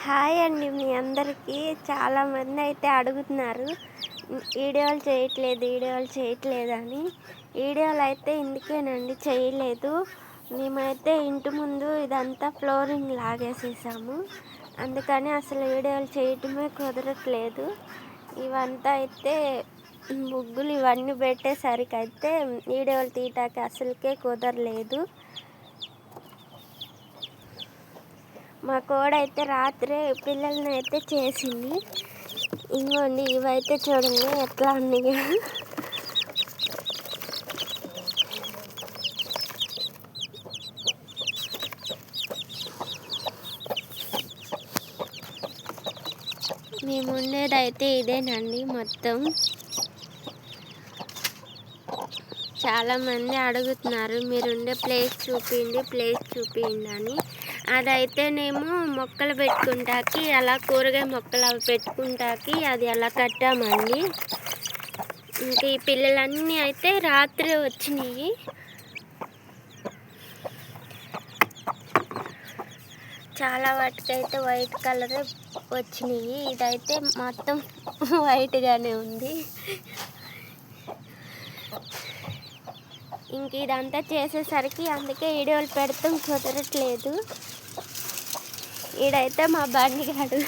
Hi అండి మీ అందరికీ. చాలామంది అయితే అడుగుతున్నారు వీడియోలు చేయట్లేదని. వీడియోలు అయితే ఇందుకేనండి చేయలేదు. మేమైతే ఇంటి ముందు ఇదంతా ఫ్లోరింగ్ లాగేసేసాము, అందుకని అసలు వీడియోలు చేయటమే కుదరట్లేదు. ఇవంతా అయితే ముగ్గులు ఇవన్నీ పెట్టేసరికి అయితే వీడియోలు తీయటానికి అసలుకే కుదరలేదు. మా కోడైతే రాత్రే పిల్లల్ని అయితే చేసింది. ఇంకోండి ఇవైతే చూడండి ఎట్లా ఉన్నాయో. మేము ఉండేదైతే ఇదేనండి మొత్తం. చాలామంది అడుగుతున్నారు మీరుండే ప్లేస్ చూపించండి అని. అదైతేనేమో మొక్కలు పెట్టుకుంటాకి, అలా కూరగాయ మొక్కలు అవి పెట్టుకుంటాకి అది అలా కట్టామండి. ఇంక ఈ పిల్లలన్నీ అయితే రాత్రి వచ్చినాయి. చాలా వాటికైతే వైట్ కలర్ వచ్చినాయి. ఇదైతే మొత్తం వైట్గానే ఉంది. ఇంక ఇదంతా చేసేసరికి అందుకే వీడియోలు పెడతాం కుదరట్లేదు. ఈడైతే మా బండిగాడు